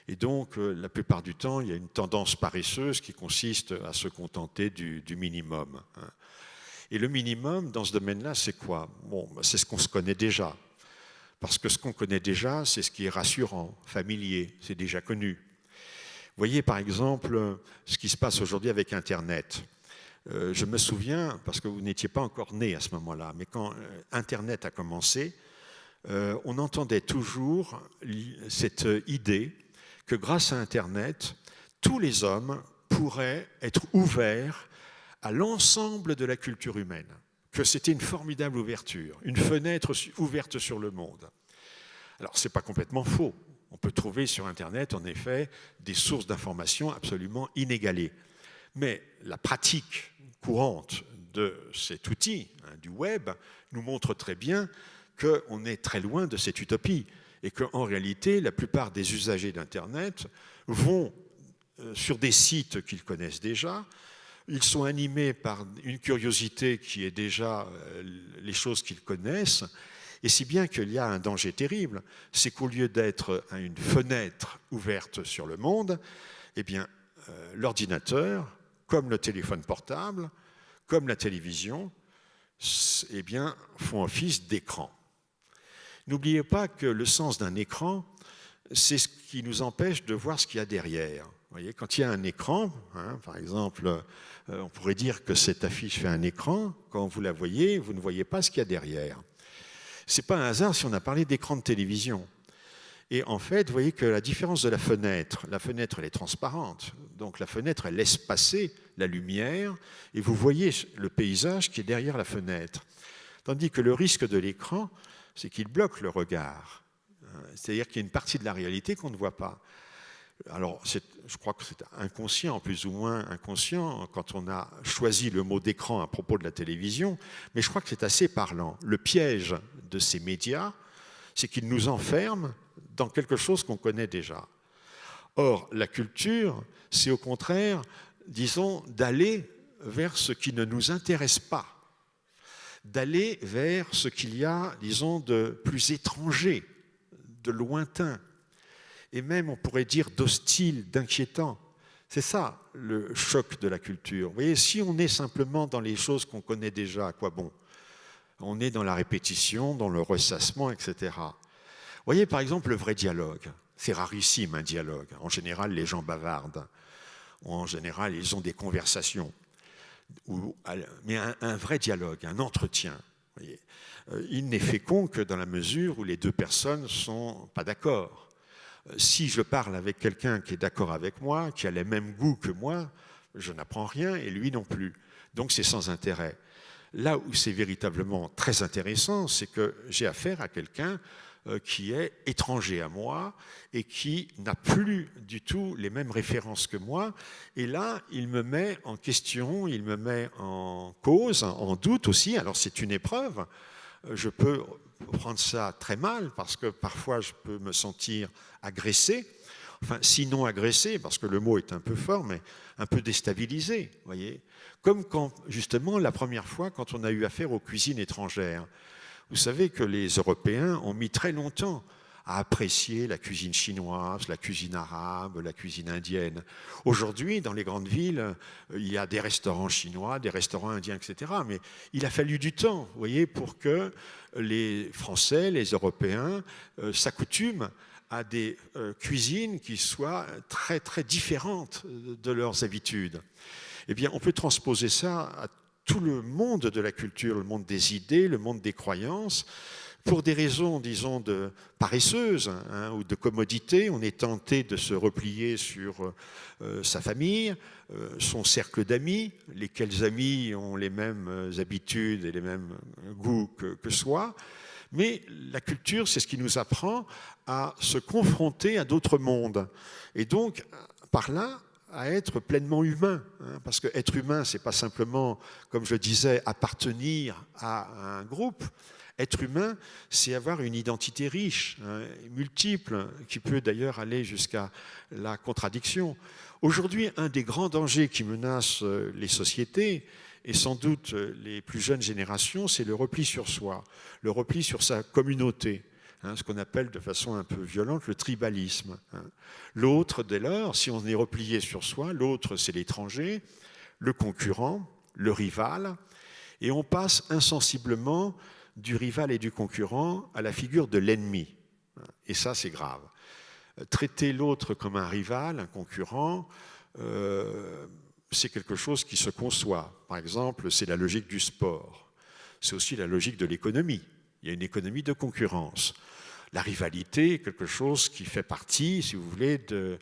Et donc, la plupart du temps, il y a une tendance paresseuse qui consiste à se contenter du minimum. Et le minimum, dans ce domaine-là, c'est quoi? Bon, c'est ce qu'on se connaît déjà. Parce que ce qu'on connaît déjà, c'est ce qui est rassurant, familier, c'est déjà connu. Vous voyez, par exemple, ce qui se passe aujourd'hui avec Internet. Je me souviens, parce que vous n'étiez pas encore né à ce moment-là, mais quand Internet a commencé, on entendait toujours cette idée que grâce à Internet, tous les hommes pourraient être ouverts à l'ensemble de la culture humaine, que c'était une formidable ouverture, une fenêtre ouverte sur le monde. Alors, ce n'est pas complètement faux. On peut trouver sur Internet, en effet, des sources d'informations absolument inégalées. Mais la pratique courante de cet outil, du web, nous montre très bien qu'on est très loin de cette utopie et qu'en réalité, la plupart des usagers d'Internet vont sur des sites qu'ils connaissent déjà. Ils sont animés par une curiosité qui est déjà les choses qu'ils connaissent. Et si bien qu'il y a un danger terrible, c'est qu'au lieu d'être une fenêtre ouverte sur le monde, eh bien, l'ordinateur, comme le téléphone portable, comme la télévision, eh bien, font office d'écran. N'oubliez pas que le sens d'un écran, c'est ce qui nous empêche de voir ce qu'il y a derrière. Vous voyez, quand il y a un écran, par exemple, on pourrait dire que cette affiche fait un écran. Quand vous la voyez, vous ne voyez pas ce qu'il y a derrière. Ce n'est pas un hasard si on a parlé d'écran de télévision. Et en fait, vous voyez que la différence de la fenêtre, elle est transparente. Donc la fenêtre, elle laisse passer la lumière et vous voyez le paysage qui est derrière la fenêtre. Tandis que le risque de l'écran, c'est qu'il bloque le regard. C'est-à-dire qu'il y a une partie de la réalité qu'on ne voit pas. Alors, je crois que c'est inconscient, plus ou moins inconscient, quand on a choisi le mot d'écran à propos de la télévision, mais je crois que c'est assez parlant. Le piège de ces médias, c'est qu'ils nous enferment dans quelque chose qu'on connaît déjà. Or, la culture, c'est au contraire, disons, d'aller vers ce qui ne nous intéresse pas, d'aller vers ce qu'il y a, disons, de plus étranger, de lointain, et même, on pourrait dire, d'hostile, d'inquiétant. C'est ça, le choc de la culture. Vous voyez, si on est simplement dans les choses qu'on connaît déjà, à quoi bon? On est dans la répétition, dans le ressassement, etc. Vous voyez, par exemple, le vrai dialogue. C'est rarissime, un dialogue. En général, les gens bavardent. En général, ils ont des conversations. Mais un vrai dialogue, un entretien, vous voyez, il n'est fécond que dans la mesure où les deux personnes ne sont pas d'accord. Si je parle avec quelqu'un qui est d'accord avec moi, qui a les mêmes goûts que moi, je n'apprends rien et lui non plus. Donc c'est sans intérêt. Là où c'est véritablement très intéressant, c'est que j'ai affaire à quelqu'un qui est étranger à moi et qui n'a plus du tout les mêmes références que moi. Et là, il me met en question, il me met en cause, en doute aussi. Alors c'est une épreuve. Je peux prendre ça très mal parce que parfois je peux me sentir agressé, enfin sinon agressé parce que le mot est un peu fort, mais un peu déstabilisé, voyez. Comme quand justement la première fois quand on a eu affaire aux cuisines étrangères. Vous savez que les Européens ont mis très longtemps à apprécier la cuisine chinoise, la cuisine arabe, la cuisine indienne. Aujourd'hui, dans les grandes villes, il y a des restaurants chinois, des restaurants indiens, etc. Mais il a fallu du temps, vous voyez, pour que les Français, les Européens s'accoutument à des cuisines qui soient très, très différentes de leurs habitudes. Eh bien, on peut transposer ça à tout le monde de la culture, le monde des idées, le monde des croyances. Pour des raisons, disons, de paresseuses ou de commodité, on est tenté de se replier sur sa famille, son cercle d'amis, lesquels amis ont les mêmes habitudes et les mêmes goûts que soi. Mais la culture, c'est ce qui nous apprend à se confronter à d'autres mondes. Et donc, par là, à être pleinement humain. Parce que être humain, ce n'est pas simplement, comme je disais, appartenir à un groupe. Être humain, c'est avoir une identité riche, multiple, qui peut d'ailleurs aller jusqu'à la contradiction. Aujourd'hui, un des grands dangers qui menacent les sociétés, et sans doute les plus jeunes générations, c'est le repli sur soi, le repli sur sa communauté, ce qu'on appelle de façon un peu violente le tribalisme. L'autre, dès lors, si on est replié sur soi, l'autre, c'est l'étranger, le concurrent, le rival, et on passe insensiblement du rival et du concurrent à la figure de l'ennemi. Et ça, c'est grave. Traiter l'autre comme un rival, un concurrent, c'est quelque chose qui se conçoit. Par exemple, c'est la logique du sport. C'est aussi la logique de l'économie. Il y a une économie de concurrence. La rivalité est quelque chose qui fait partie, si vous voulez, de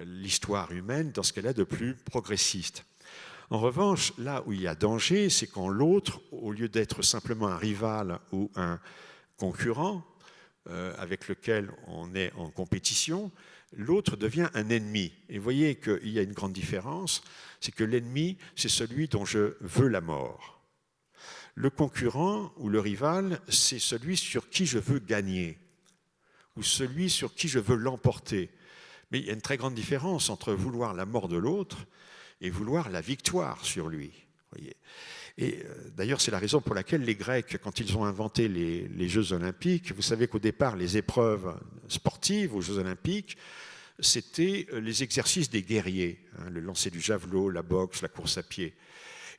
l'histoire humaine dans ce qu'elle a de plus progressiste. En revanche, là où il y a danger, c'est quand l'autre, au lieu d'être simplement un rival ou un concurrent avec lequel on est en compétition, l'autre devient un ennemi. Et vous voyez qu'il y a une grande différence, c'est que l'ennemi, c'est celui dont je veux la mort. Le concurrent ou le rival, c'est celui sur qui je veux gagner ou celui sur qui je veux l'emporter. Mais il y a une très grande différence entre vouloir la mort de l'autre et vouloir la victoire sur lui. Voyez. Et d'ailleurs, c'est la raison pour laquelle les Grecs, quand ils ont inventé les Jeux olympiques, vous savez qu'au départ, les épreuves sportives aux Jeux olympiques, c'était les exercices des guerriers, hein, le lancer du javelot, la boxe, la course à pied.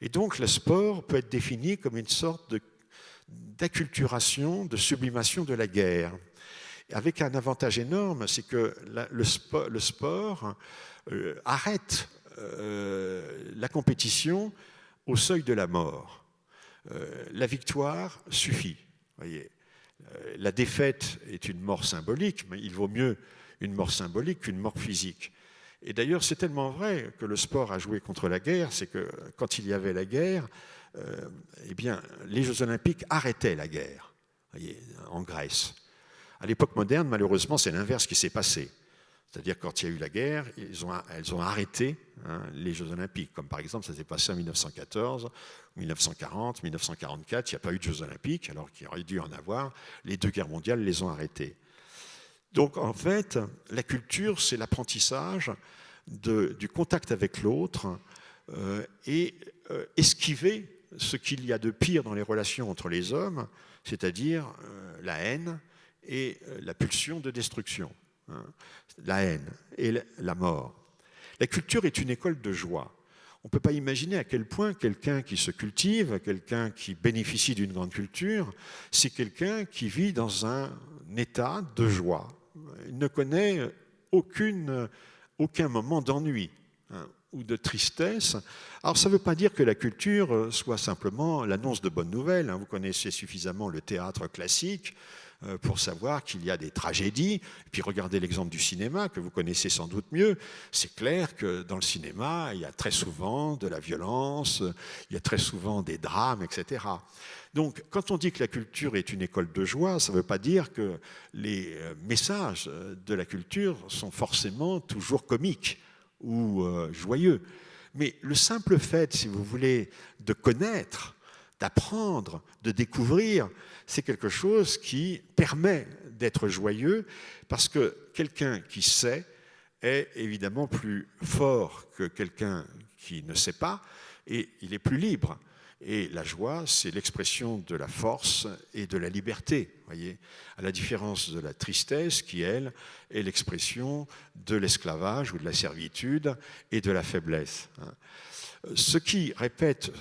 Et donc, le sport peut être défini comme une sorte d'acculturation, de sublimation de la guerre, avec un avantage énorme, c'est que le sport arrête la compétition au seuil de la mort. La victoire suffit. Voyez. La défaite est une mort symbolique, mais il vaut mieux une mort symbolique qu'une mort physique. Et d'ailleurs, c'est tellement vrai que le sport a joué contre la guerre, c'est que quand il y avait la guerre, eh bien, les Jeux olympiques arrêtaient la guerre, voyez, en Grèce. À l'époque moderne, malheureusement, c'est l'inverse qui s'est passé. C'est-à-dire quand il y a eu la guerre, elles ont arrêté les Jeux olympiques. Comme par exemple, ça s'est passé en 1914, 1940, 1944. Il n'y a pas eu de Jeux olympiques, alors qu'il aurait dû en avoir. Les 2 guerres mondiales les ont arrêtés. Donc en fait, la culture, c'est l'apprentissage du contact avec l'autre et esquiver ce qu'il y a de pire dans les relations entre les hommes, c'est-à-dire la haine et la pulsion de destruction. La haine et la mort. La culture est une école de joie. On ne peut pas imaginer à quel point quelqu'un qui se cultive, quelqu'un qui bénéficie d'une grande culture, c'est quelqu'un qui vit dans un état de joie. Il ne connaît aucun moment d'ennui ou de tristesse. Alors ça ne veut pas dire que la culture soit simplement l'annonce de bonnes nouvelles. Vous connaissez suffisamment le théâtre classique pour savoir qu'il y a des tragédies. Et puis regardez l'exemple du cinéma, que vous connaissez sans doute mieux. C'est clair que dans le cinéma, il y a très souvent de la violence, il y a très souvent des drames, etc. Donc, quand on dit que la culture est une école de joie, ça ne veut pas dire que les messages de la culture sont forcément toujours comiques ou joyeux. Mais le simple fait, si vous voulez, de connaître, d'apprendre, de découvrir, c'est quelque chose qui permet d'être joyeux parce que quelqu'un qui sait est évidemment plus fort que quelqu'un qui ne sait pas et il est plus libre. Et la joie, c'est l'expression de la force et de la liberté, voyez, à la différence de la tristesse qui, elle, est l'expression de l'esclavage ou de la servitude et de la faiblesse. Ce qui répète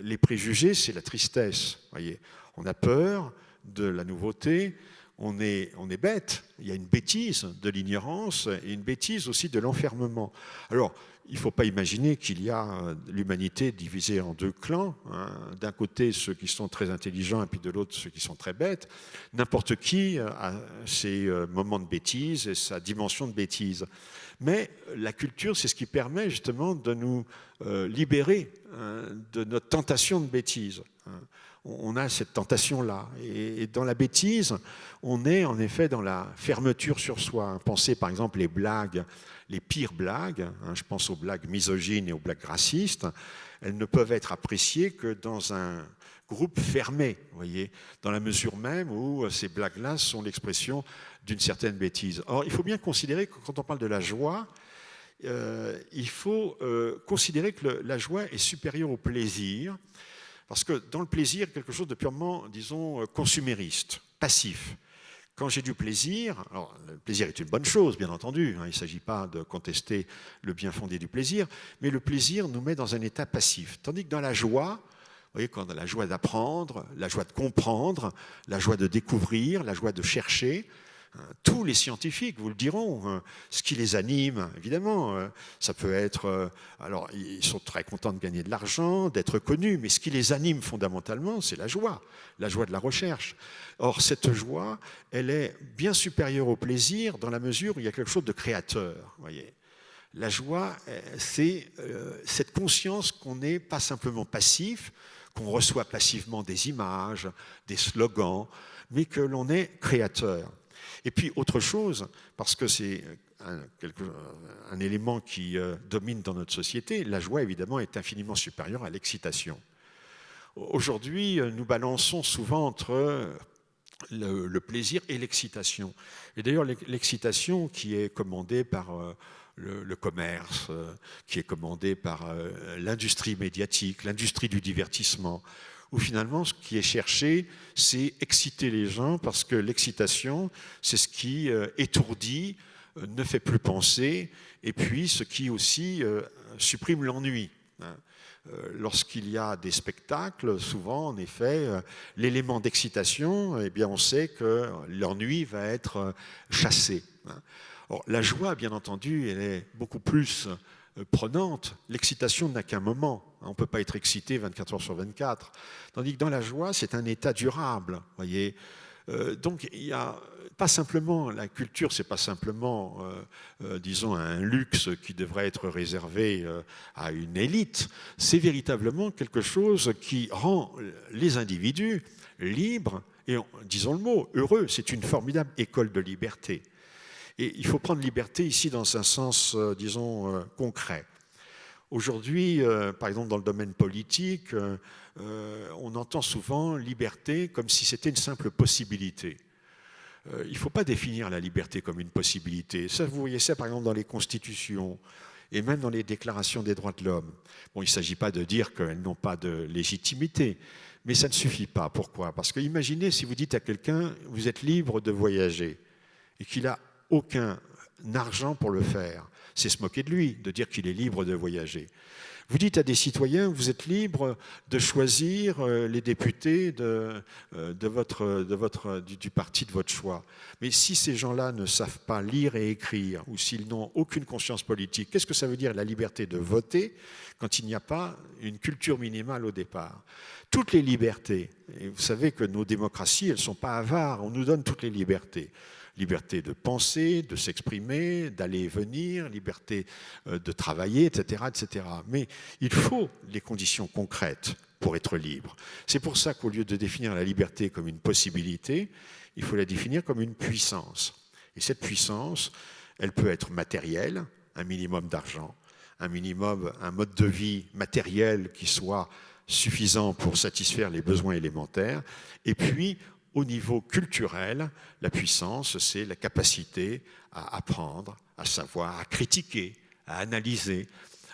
les préjugés, c'est la tristesse. Voyez. On a peur de la nouveauté, on est bête. Il y a une bêtise de l'ignorance et une bêtise aussi de l'enfermement. Alors, il ne faut pas imaginer qu'il y a l'humanité divisée en 2 clans. D'un côté, ceux qui sont très intelligents et puis de l'autre, ceux qui sont très bêtes. N'importe qui a ses moments de bêtise et sa dimension de bêtise. Mais la culture, c'est ce qui permet justement de nous libérer de notre tentation de bêtise. On a cette tentation-là. Et dans la bêtise, on est en effet dans la fermeture sur soi. Pensez par exemple les blagues, les pires blagues, je pense aux blagues misogynes et aux blagues racistes, elles ne peuvent être appréciées que dans un groupe fermé, vous voyez, dans la mesure même où ces blagues-là sont l'expression d'une certaine bêtise. Or, il faut bien considérer que quand on parle de la joie, il faut considérer que la joie est supérieure au plaisir, parce que dans le plaisir, quelque chose de purement, disons, consumériste, passif. Quand j'ai du plaisir, alors le plaisir est une bonne chose, bien entendu, il ne s'agit pas de contester le bien fondé du plaisir, mais le plaisir nous met dans un état passif. Tandis que dans la joie, vous voyez, quand on a la joie d'apprendre, la joie de comprendre, la joie de découvrir, la joie de chercher, tous les scientifiques vous le diront, ce qui les anime, évidemment, ça peut être... Alors, ils sont très contents de gagner de l'argent, d'être connus, mais ce qui les anime fondamentalement, c'est la joie de la recherche. Or, cette joie, elle est bien supérieure au plaisir dans la mesure où il y a quelque chose de créateur, voyez. La joie, c'est cette conscience qu'on n'est pas simplement passif, qu'on reçoit passivement des images, des slogans, mais que l'on est créateur. Et puis autre chose, parce que c'est un élément qui domine dans notre société, la joie évidemment est infiniment supérieure à l'excitation. Aujourd'hui, nous balançons souvent entre le plaisir et l'excitation. Et d'ailleurs, l'excitation qui est commandée par le commerce qui est commandé par l'industrie médiatique, l'industrie du divertissement, où finalement ce qui est cherché, c'est exciter les gens, parce que l'excitation, c'est ce qui étourdit, ne fait plus penser, et puis ce qui aussi supprime l'ennui. Lorsqu'il y a des spectacles, souvent, en effet, l'élément d'excitation, eh bien, on sait que l'ennui va être chassé. Or, la joie, bien entendu, elle est beaucoup plus prenante. L'excitation n'a qu'un moment. On ne peut pas être excité 24 heures sur 24. Tandis que dans la joie, c'est un état durable. Voyez. Donc, il y a pas simplement, la culture, c'est pas simplement, disons, un luxe qui devrait être réservé à une élite. C'est véritablement quelque chose qui rend les individus libres et, disons le mot, heureux. C'est une formidable école de liberté. Et il faut prendre liberté ici dans un sens, disons, concret. Aujourd'hui, par exemple, dans le domaine politique, on entend souvent liberté comme si c'était une simple possibilité. Il ne faut pas définir la liberté comme une possibilité. Ça, vous voyez ça, par exemple, dans les constitutions et même dans les déclarations des droits de l'homme. Bon, il ne s'agit pas de dire qu'elles n'ont pas de légitimité, mais ça ne suffit pas. Pourquoi? Parce que imaginez si vous dites à quelqu'un, vous êtes libre de voyager, et qu'il n'a aucun argent pour le faire. C'est se moquer de lui, de dire qu'il est libre de voyager. Vous dites à des citoyens, vous êtes libres de choisir les députés du parti de votre choix. Mais si ces gens-là ne savent pas lire et écrire, ou s'ils n'ont aucune conscience politique, qu'est-ce que ça veut dire la liberté de voter quand il n'y a pas une culture minimale au départ? Toutes les libertés, et vous savez que nos démocraties, elles ne sont pas avares, on nous donne toutes les libertés. Liberté de penser, de s'exprimer, d'aller et venir, liberté de travailler, etc., etc. Mais il faut les conditions concrètes pour être libre. C'est pour ça qu'au lieu de définir la liberté comme une possibilité, il faut la définir comme une puissance. Et cette puissance, elle peut être matérielle, un minimum d'argent, un mode de vie matériel qui soit suffisant pour satisfaire les besoins élémentaires, et puis au niveau culturel, la puissance, c'est la capacité à apprendre, à savoir, à critiquer, à analyser,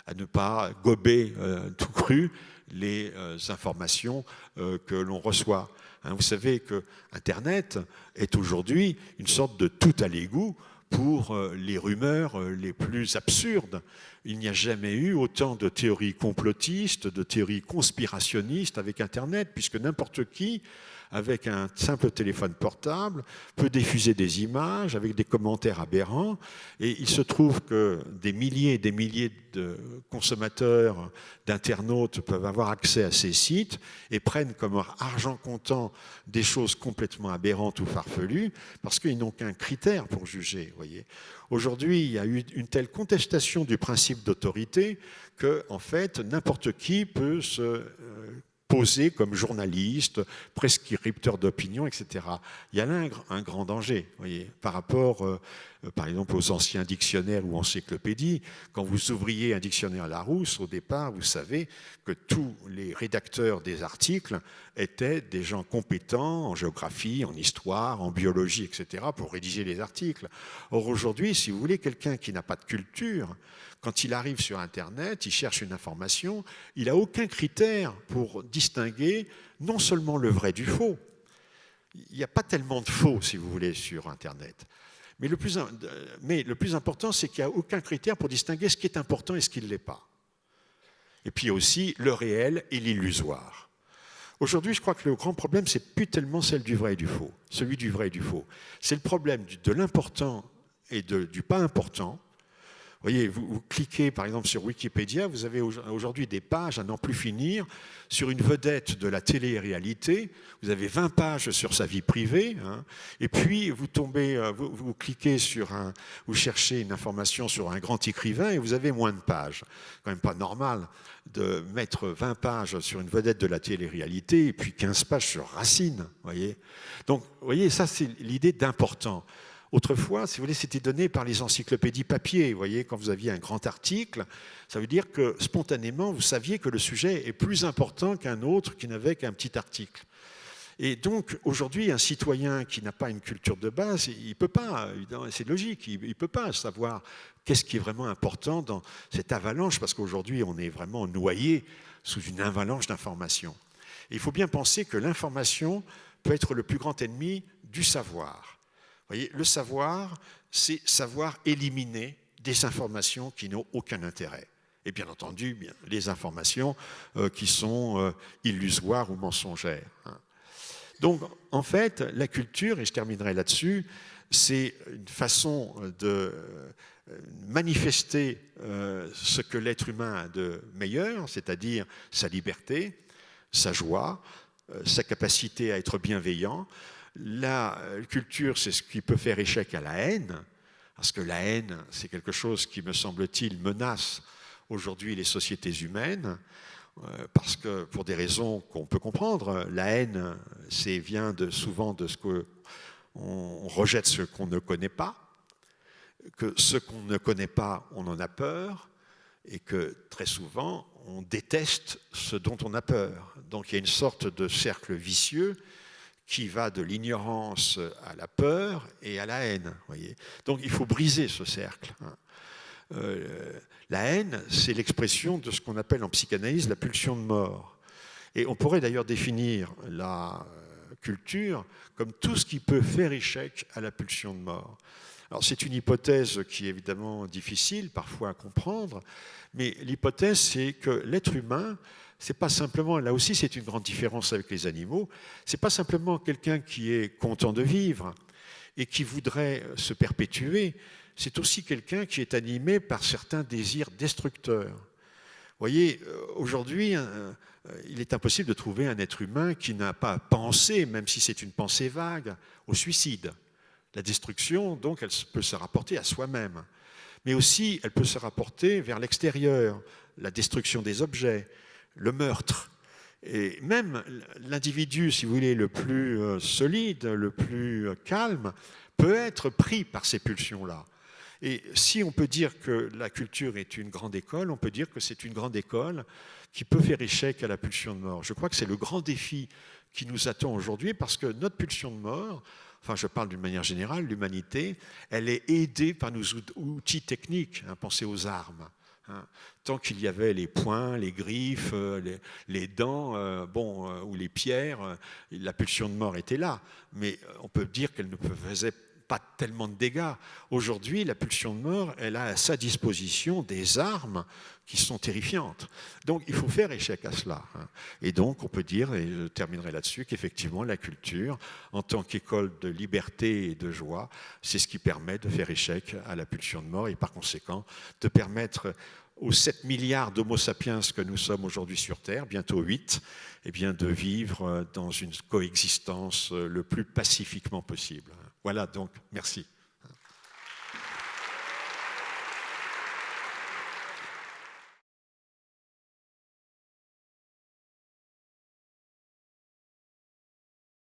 à ne pas gober tout cru les informations que l'on reçoit. Vous savez que Internet est aujourd'hui une sorte de tout à l'égout pour les rumeurs les plus absurdes. Il n'y a jamais eu autant de théories complotistes, de théories conspirationnistes avec Internet, puisque n'importe qui, avec un simple téléphone portable, peut diffuser des images avec des commentaires aberrants. Et il se trouve que des milliers et des milliers de consommateurs, d'internautes peuvent avoir accès à ces sites et prennent comme argent comptant des choses complètement aberrantes ou farfelues parce qu'ils n'ont qu'un critère pour juger. Voyez. Aujourd'hui, il y a eu une telle contestation du principe d'autorité que, en fait, n'importe qui peut se posé comme journaliste, prescripteur d'opinion, etc. Il y a là un grand danger, voyez, par rapport, par exemple, aux anciens dictionnaires ou encyclopédies. Quand vous ouvriez un dictionnaire Larousse, au départ, vous savez que tous les rédacteurs des articles étaient des gens compétents en géographie, en histoire, en biologie, etc., pour rédiger les articles. Or, aujourd'hui, si vous voulez, quelqu'un qui n'a pas de culture, quand il arrive sur Internet, il cherche une information, il n'a aucun critère pour distinguer non seulement le vrai du faux. Il n'y a pas tellement de faux, si vous voulez, sur Internet. Mais le plus important, c'est qu'il n'y a aucun critère pour distinguer ce qui est important et ce qui ne l'est pas. Et puis aussi le réel et l'illusoire. Aujourd'hui, je crois que le grand problème, ce n'est plus tellement celui du vrai et du faux. C'est le problème de l'important et du pas important. Vous voyez, vous cliquez par exemple sur Wikipédia, vous avez aujourd'hui des pages à n'en plus finir sur une vedette de la télé-réalité. Vous avez 20 pages sur sa vie privée, et puis vous cliquez vous cherchez une information sur un grand écrivain et vous avez moins de pages. C'est quand même pas normal de mettre 20 pages sur une vedette de la télé-réalité et puis 15 pages sur Racine. Voyez. Donc, vous voyez, ça c'est l'idée d'important. Autrefois, si vous voulez, c'était donné par les encyclopédies papier. Vous voyez, quand vous aviez un grand article, ça veut dire que spontanément, vous saviez que le sujet est plus important qu'un autre qui n'avait qu'un petit article. Et donc, aujourd'hui, un citoyen qui n'a pas une culture de base, il ne peut pas, c'est logique, il ne peut pas savoir qu'est-ce qui est vraiment important dans cette avalanche, parce qu'aujourd'hui, on est vraiment noyé sous une avalanche d'informations. Et il faut bien penser que l'information peut être le plus grand ennemi du savoir. Vous voyez, le savoir, c'est savoir éliminer des informations qui n'ont aucun intérêt. Et bien entendu, les informations qui sont illusoires ou mensongères. Donc, en fait, la culture, et je terminerai là-dessus, c'est une façon de manifester ce que l'être humain a de meilleur, c'est-à-dire sa liberté, sa joie, sa capacité à être bienveillant. La culture, c'est ce qui peut faire échec à la haine, parce que la haine, c'est quelque chose qui, me semble-t-il, menace aujourd'hui les sociétés humaines, parce que pour des raisons qu'on peut comprendre, la haine vient souvent de ce qu'on rejette ce qu'on ne connaît pas, que ce qu'on ne connaît pas, on en a peur, et que très souvent, on déteste ce dont on a peur. Donc il y a une sorte de cercle vicieux qui va de l'ignorance à la peur et à la haine. Voyez. Donc il faut briser ce cercle. La haine, c'est l'expression de ce qu'on appelle en psychanalyse la pulsion de mort. Et on pourrait d'ailleurs définir la culture comme tout ce qui peut faire échec à la pulsion de mort. Alors c'est une hypothèse qui est évidemment difficile parfois à comprendre, mais l'hypothèse c'est que l'être humain, c'est pas simplement, là aussi c'est une grande différence avec les animaux, c'est pas simplement quelqu'un qui est content de vivre et qui voudrait se perpétuer, c'est aussi quelqu'un qui est animé par certains désirs destructeurs. Vous voyez, aujourd'hui, il est impossible de trouver un être humain qui n'a pas pensé, même si c'est une pensée vague, au suicide. La destruction, donc, elle peut se rapporter à soi-même. Mais aussi, elle peut se rapporter vers l'extérieur, la destruction des objets, le meurtre. Et même l'individu, si vous voulez, le plus solide, le plus calme, peut être pris par ces pulsions-là. Et si on peut dire que la culture est une grande école, on peut dire que c'est une grande école qui peut faire échec à la pulsion de mort. Je crois que c'est le grand défi qui nous attend aujourd'hui parce que notre pulsion de mort, enfin je parle d'une manière générale, l'humanité, elle est aidée par nos outils techniques, pensez aux armes. Tant qu'il y avait les poings, les griffes, les dents, ou les pierres, la pulsion de mort était là. Mais on peut dire qu'elle ne faisait pas tellement de dégâts. Aujourd'hui, la pulsion de mort, elle a à sa disposition des armes qui sont terrifiantes. Donc, il faut faire échec à cela. Et donc, on peut dire, et je terminerai là-dessus, qu'effectivement, la culture, en tant qu'école de liberté et de joie, c'est ce qui permet de faire échec à la pulsion de mort et par conséquent, de permettre aux 7 milliards d'Homo sapiens que nous sommes aujourd'hui sur Terre, bientôt 8, eh bien, de vivre dans une coexistence le plus pacifiquement possible. Voilà, donc, merci.